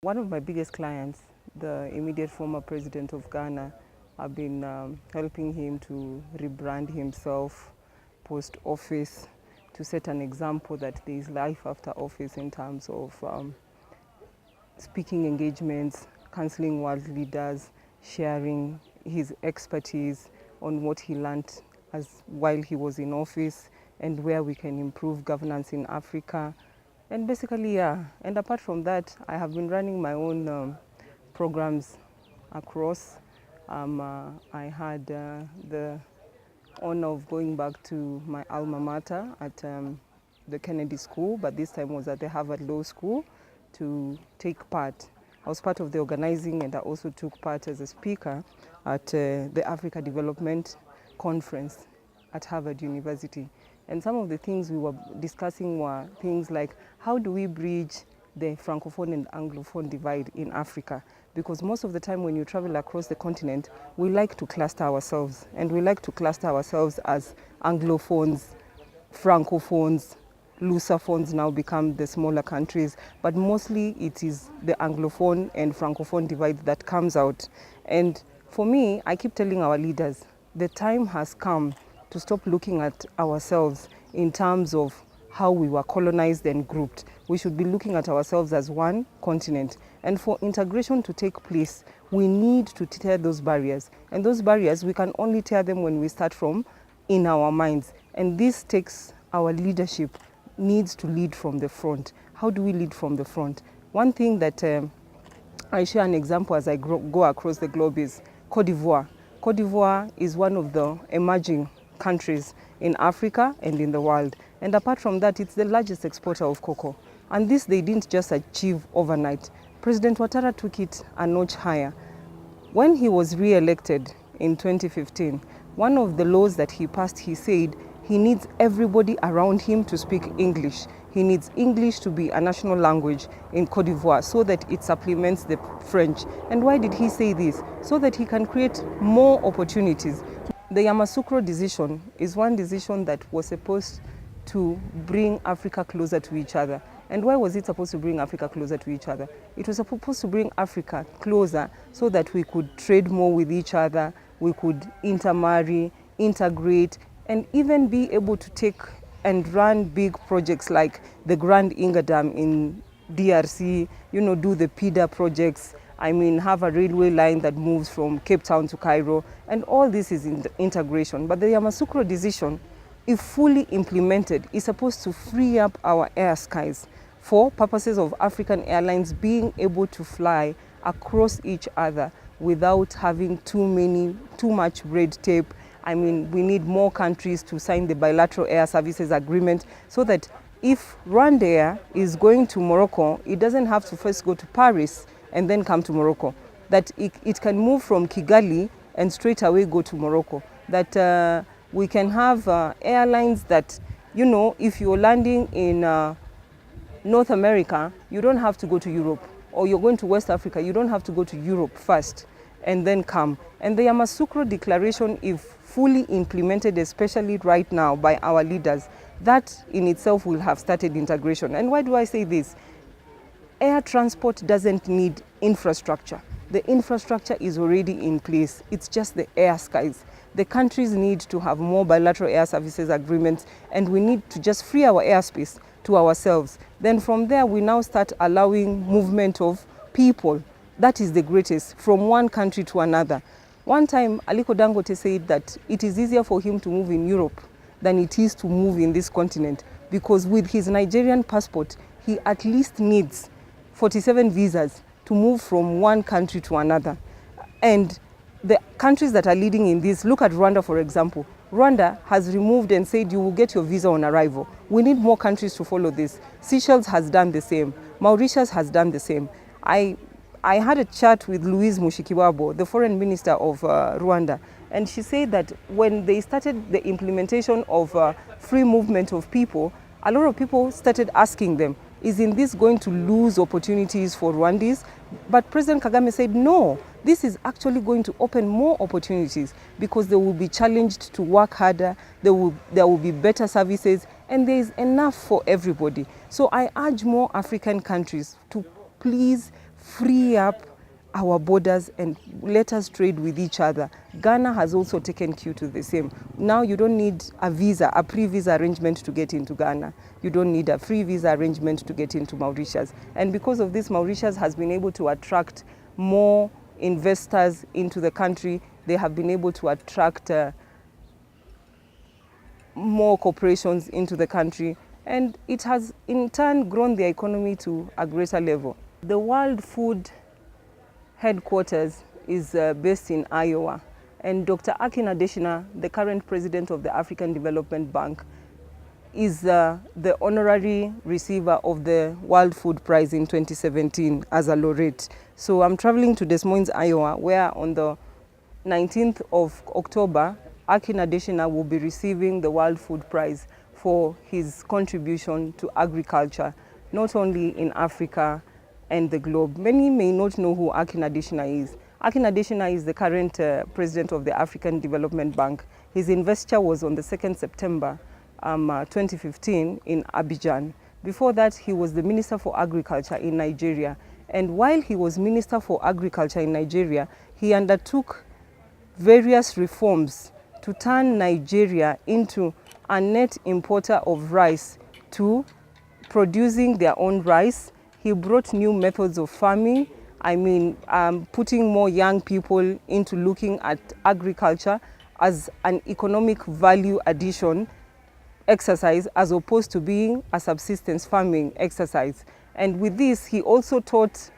One of my biggest clients, the immediate former president of Ghana, I've been helping him to rebrand himself post-office, to set an example that there is life after office in terms of speaking engagements, counseling world leaders, sharing his expertise on what he learned while he was in office and where we can improve governance in Africa. And basically, yeah. And apart from that, I have been running my own programs across. I had the honor of going back to my alma mater at the Kennedy School, but this time was at the Harvard Law School to take part. I was part of the organizing, and I also took part as a speaker at the Africa Development Conference at Harvard University. And some of the things we were discussing were things like, how do we bridge the francophone and anglophone divide in Africa? Because most of the time when you travel across the continent, we like to cluster ourselves, and we like to cluster ourselves as anglophones, francophones, Lusophones now become the smaller countries, but mostly it is the anglophone and francophone divide that comes out. And for me, I keep telling our leaders, the time has come to stop looking at ourselves in terms of how we were colonized and grouped. We should be looking at ourselves as one continent. And for integration to take place, we need to tear those barriers. And those barriers, we can only tear them when we start from in our minds. And this takes our leadership needs to lead from the front. How do we lead from the front? One thing that I share an example as I go across the globe is Côte d'Ivoire. Côte d'Ivoire is one of the emerging countries in Africa and in the world. And apart from that, it's the largest exporter of cocoa. And this they didn't just achieve overnight. President Ouattara took it a notch higher. When he was re-elected in 2015, one of the laws that he passed, he said, he needs everybody around him to speak English. He needs English to be a national language in Côte d'Ivoire so that it supplements the French. And why did he say this? So that he can create more opportunities. The Yamoussoukro decision is one decision that was supposed to bring Africa closer to each other. And why was it supposed to bring Africa closer to each other? It was supposed to bring Africa closer so that we could trade more with each other, we could intermarry, integrate, and even be able to take and run big projects like the Grand Inga Dam in DRC, do the PIDA projects, have a railway line that moves from Cape Town to Cairo, and all this is in integration. But the Yamoussoukro decision, if fully implemented, is supposed to free up our air skies for purposes of African airlines being able to fly across each other without having too much red tape. We need more countries to sign the bilateral air services agreement so that if Rwandair is going to Morocco, it doesn't have to first go to Paris and then come to Morocco. That it can move from Kigali and straight away go to Morocco. That we can have airlines that, if you're landing in North America, you don't have to go to Europe. Or you're going to West Africa, you don't have to go to Europe first and then come. And the Yamoussoukro Declaration, if fully implemented, especially right now by our leaders, that in itself will have started integration. And why do I say this? Air transport doesn't need infrastructure. The infrastructure is already in place. It's just the air skies. The countries need to have more bilateral air services agreements, and we need to just free our airspace to ourselves. Then from there, we now start allowing movement of people. That is the greatest, from one country to another. One time, Aliko Dangote said that it is easier for him to move in Europe than it is to move in this continent, because with his Nigerian passport, he at least needs 47 visas to move from one country to another. And the countries that are leading in this, look at Rwanda, for example. Rwanda has removed and said you will get your visa on arrival. We need more countries to follow this. Seychelles has done the same. Mauritius has done the same. I had a chat with Louise Mushikiwabo, the foreign minister of Rwanda, and she said that when they started the implementation of free movement of people, a lot of people started asking them, isn't this going to lose opportunities for Rwandese? But President Kagame said, no, this is actually going to open more opportunities because they will be challenged to work harder, there will be better services, and there is enough for everybody. So I urge more African countries to please free up our borders and let us trade with each other. Ghana has also taken cue to the same. Now you don't need a visa, a pre-visa arrangement to get into Ghana. You don't need a free visa arrangement to get into Mauritius. And because of this, Mauritius has been able to attract more investors into the country. They have been able to attract more corporations into the country, and it has in turn grown the economy to a greater level. The World Food headquarters is based in Iowa, and Dr. Akin Adesina, the current president of the African Development Bank, is the honorary receiver of the World Food Prize in 2017 as a laureate. So I'm traveling to Des Moines, Iowa, where on the 19th of October, Akin Adesina will be receiving the World Food Prize for his contribution to agriculture, not only in Africa and the globe. Many may not know who Akin Adesina is. Akin Adesina is the current president of the African Development Bank. His investiture was on the 2nd September 2015 in Abidjan. Before that, he was the Minister for Agriculture in Nigeria. And while he was Minister for Agriculture in Nigeria, he undertook various reforms to turn Nigeria into a net importer of rice to producing their own rice. He brought new methods of farming. I mean, putting more young people into looking at agriculture as an economic value addition exercise as opposed to being a subsistence farming exercise. And with this, he also taught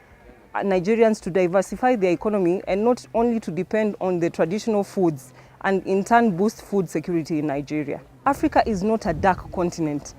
Nigerians to diversify their economy and not only to depend on the traditional foods, and in turn boost food security in Nigeria. Africa is not a dark continent.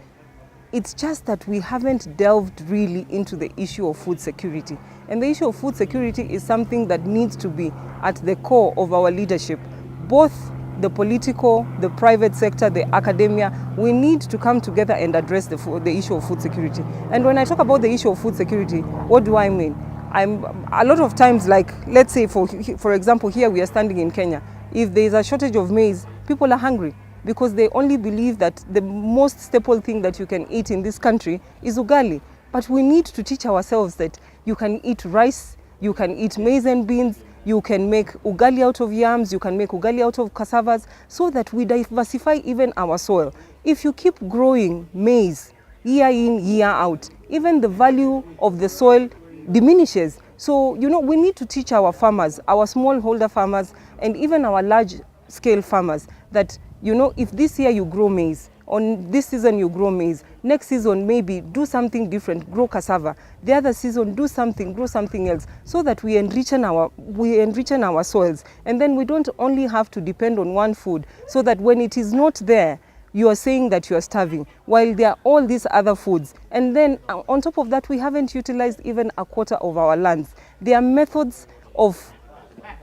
It's just that we haven't delved really into the issue of food security. And the issue of food security is something that needs to be at the core of our leadership. Both the political, the private sector, the academia, we need to come together and address the issue of food security. And when I talk about the issue of food security, what do I mean? A lot of times, like, let's say, for example, here we are standing in Kenya. If there is a shortage of maize, people are hungry because they only believe that the most staple thing that you can eat in this country is ugali. But we need to teach ourselves that you can eat rice, you can eat maize and beans, you can make ugali out of yams, you can make ugali out of cassavas, so that we diversify even our soil. If you keep growing maize year in, year out, even the value of the soil diminishes. So, you know, we need to teach our farmers, our smallholder farmers, and even our large-scale farmers that, you know, if this year you grow maize, on this season you grow maize, next season maybe do something different, grow cassava. The other season do something, grow something else, so that we enrich our soils. And then we don't only have to depend on one food, so that when it is not there, you are saying that you are starving, while there are all these other foods. And then on top of that, we haven't utilized even a quarter of our lands. There are methods of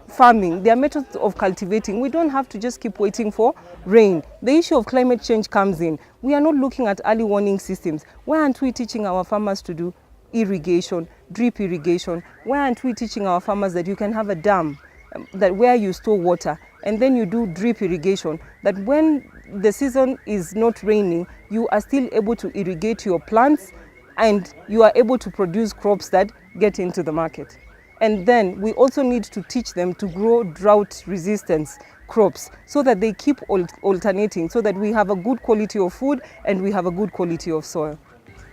farming, there are methods of cultivating. We don't have to just keep waiting for rain. The issue of climate change comes in. We are not looking at early warning systems. Why aren't we teaching our farmers to do irrigation, drip irrigation? Why aren't we teaching our farmers that you can have a dam that where you store water and then you do drip irrigation, that when the season is not raining, you are still able to irrigate your plants and you are able to produce crops that get into the market. And then we also need to teach them to grow drought resistance crops so that they keep alternating, so that we have a good quality of food and we have a good quality of soil.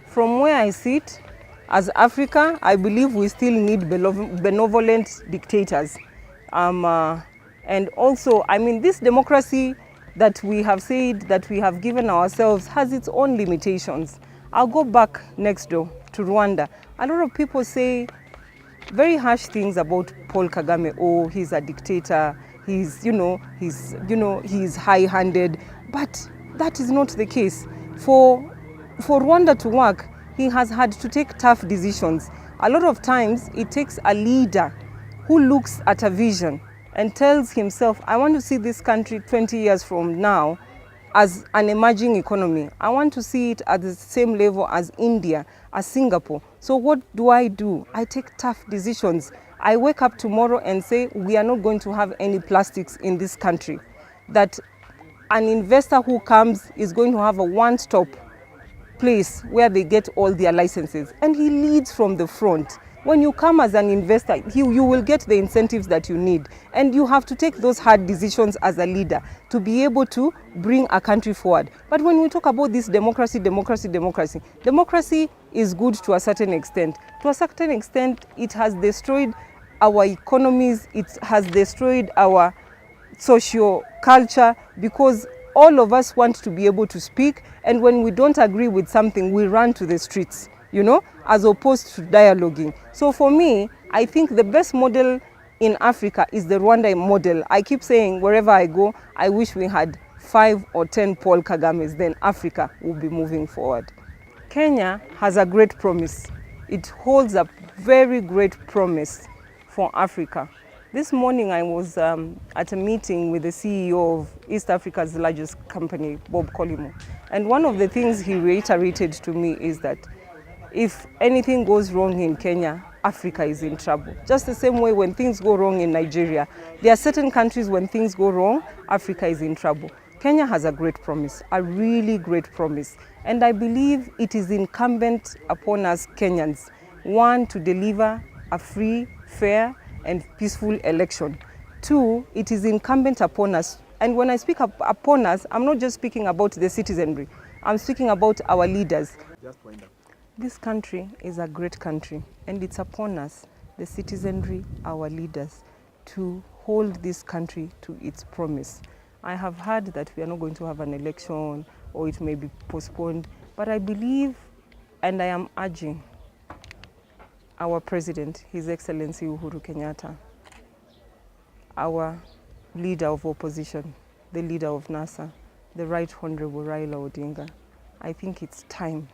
From where I sit, as Africa, I believe we still need benevolent dictators. And also, I mean, this democracy that we have said that we have given ourselves has its own limitations. I'll go back next door to Rwanda. A lot of people say very harsh things about Paul Kagame. Oh, he's a dictator. He's high-handed. But that is not the case. For Rwanda to work, he has had to take tough decisions. A lot of times, it takes a leader who looks at a vision and tells himself, I want to see this country 20 years from now as an emerging economy. I want to see it at the same level as India, as Singapore. So what do? I take tough decisions. I wake up tomorrow and say, we are not going to have any plastics in this country. That an investor who comes is going to have a one-stop place where they get all their licenses. And he leads from the front. When you come as an investor, you will get the incentives that you need. And you have to take those hard decisions as a leader to be able to bring a country forward. But when we talk about this democracy is good to a certain extent. To a certain extent, it has destroyed our economies, it has destroyed our social culture, because all of us want to be able to speak, and when we don't agree with something, we run to the streets, you know, as opposed to dialoguing. So for me, I think the best model in Africa is the Rwanda model. I keep saying wherever I go, I wish we had 5 or 10 Paul Kagames, then Africa will be moving forward. Kenya has a great promise. It holds a very great promise for Africa. This morning I was at a meeting with the CEO of East Africa's largest company, Bob Colimo. And one of the things he reiterated to me is that if anything goes wrong in Kenya, Africa is in trouble. Just the same way when things go wrong in Nigeria, there are certain countries when things go wrong, Africa is in trouble. Kenya has a great promise, a really great promise. And I believe it is incumbent upon us Kenyans, one, to deliver a free, fair, and peaceful election. 2, it is incumbent upon us, and when I speak upon us, I'm not just speaking about the citizenry, I'm speaking about our leaders. Just wind up. This country is a great country, and it's upon us, the citizenry, our leaders, to hold this country to its promise. I have heard that we are not going to have an election, or it may be postponed, but I believe, and I am urging our President, His Excellency Uhuru Kenyatta, our leader of opposition, the leader of NASA, the Right Honorable Raila Odinga, I think it's time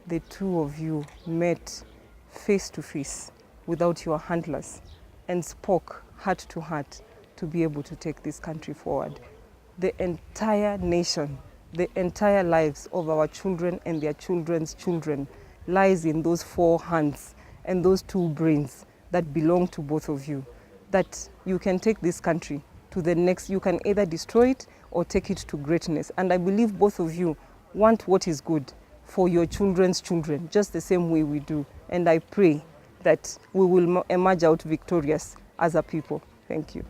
the two of you met face to face without your handlers and spoke heart to heart to be able to take this country forward. The entire nation, the entire lives of our children and their children's children lies in those 4 hands and those 2 brains that belong to both of you, that you can take this country to the next, you can either destroy it or take it to greatness. And I believe both of you want what is good for your children's children, just the same way we do. And I pray that we will emerge out victorious as a people. Thank you.